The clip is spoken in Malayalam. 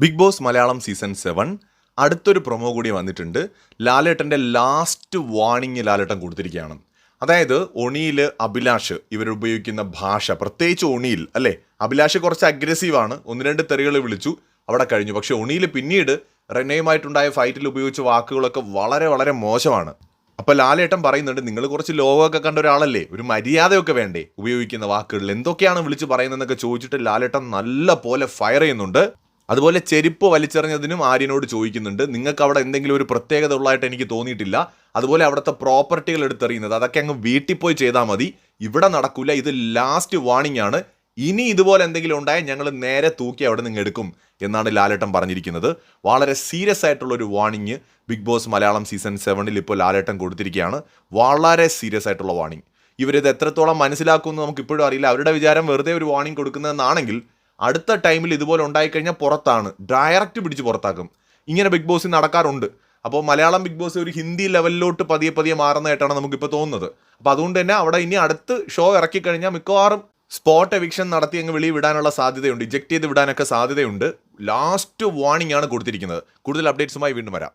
ബിഗ് ബോസ് മലയാളം സീസൺ 7 അടുത്തൊരു പ്രൊമോ കൂടി വന്നിട്ടുണ്ട്. ലാലേട്ടൻ്റെ ലാസ്റ്റ് വാർണിംഗ് ലാലേട്ടൻ കൊടുത്തിരിക്കുകയാണ്. അതായത് ഒണിയിൽ അഭിലാഷ് ഇവരുപയോഗിക്കുന്ന ഭാഷ, പ്രത്യേകിച്ച് ഒണിയിൽ അല്ലേ, അഭിലാഷ് കുറച്ച് അഗ്രസീവാണ്, ഒന്ന് രണ്ട് തെറികൾ വിളിച്ചു, അവിടെ കഴിഞ്ഞു. പക്ഷെ ഒണിയിൽ പിന്നീട് റെനയുമായിട്ടുണ്ടായ ഫൈറ്റിൽ ഉപയോഗിച്ച വാക്കുകളൊക്കെ വളരെ വളരെ മോശമാണ്. അപ്പോൾ ലാലേട്ടൻ പറയുന്നുണ്ട്, നിങ്ങൾ കുറച്ച് ലോകമൊക്കെ കണ്ട ഒരാളല്ലേ, ഒരു മര്യാദയൊക്കെ വേണ്ടേ ഉപയോഗിക്കുന്ന വാക്കുകളിൽ, എന്തൊക്കെയാണ് വിളിച്ച് പറയുന്നതെന്നൊക്കെ ചോദിച്ചിട്ട് ലാലേട്ടൻ നല്ല പോലെ ഫയർ ചെയ്യുന്നുണ്ട്. അതുപോലെ ചെരുപ്പ് വലിച്ചെറിഞ്ഞതിനും ആര്യനോട് ചോദിക്കുന്നുണ്ട്, നിങ്ങൾക്ക് അവിടെ എന്തെങ്കിലും ഒരു പ്രത്യേകത ഉള്ളതായിട്ട് എനിക്ക് തോന്നിയിട്ടില്ല. അതുപോലെ അവിടുത്തെ പ്രോപ്പർട്ടികൾ എടുത്തെറിയുന്നത് അതൊക്കെ അങ്ങ് വീട്ടിൽ പോയി ചെയ്താൽ മതി, ഇവിടെ നടക്കില്ല, ഇത് ലാസ്റ്റ് വാർണിംഗ് ആണ്, ഇനി ഇതുപോലെ എന്തെങ്കിലും ഉണ്ടായാൽ ഞങ്ങൾ നേരെ തൂക്കി അവിടെ നിന്ന് എടുക്കും എന്നാണ് ലാലേട്ടൻ പറഞ്ഞിരിക്കുന്നത്. വളരെ സീരിയസ് ആയിട്ടുള്ളൊരു warning Big Boss Malayalam season 7 ഇപ്പോൾ ലാലേട്ടൻ കൊടുത്തിരിക്കുകയാണ്. വളരെ സീരിയസ് ആയിട്ടുള്ള വാർണിംഗ്. ഇവരിത് എത്രത്തോളം മനസ്സിലാക്കുമെന്ന് നമുക്ക് ഇപ്പോഴും അറിയില്ല. അവരുടെ വിചാരം വെറുതെ ഒരു വാർണിംഗ് കൊടുക്കുന്നതെന്നാണെങ്കിൽ അടുത്ത ടൈമിൽ ഇതുപോലെ ഉണ്ടായിക്കഴിഞ്ഞാൽ പുറത്താണ്, ഡയറക്റ്റ് പിടിച്ച് പുറത്താക്കും. ഇങ്ങനെ ബിഗ് ബോസിൽ നടക്കാറുണ്ട്. അപ്പോൾ മലയാളം ബിഗ് ബോസ് ഒരു ഹിന്ദി ലെവലിലോട്ട് പതിയെ പതിയെ മാറുന്നതായിട്ടാണ് നമുക്കിപ്പോൾ തോന്നുന്നത്. അപ്പോൾ അതുകൊണ്ട് തന്നെ അവിടെ ഇനി അടുത്ത് ഷോ ഇറക്കിക്കഴിഞ്ഞാൽ മിക്കവാറും സ്പോട്ട് എവിക്ഷൻ നടത്തി അങ്ങ് വെളിയിൽ വിടാനുള്ള സാധ്യതയുണ്ട്, ഇജക്ട് ചെയ്ത് വിടാനൊക്കെ സാധ്യതയുണ്ട്. ലാസ്റ്റ് വാർണിംഗ് ആണ് കൊടുത്തിരിക്കുന്നത്. കൂടുതൽ അപ്ഡേറ്റ്സുമായി വീണ്ടും വരാം.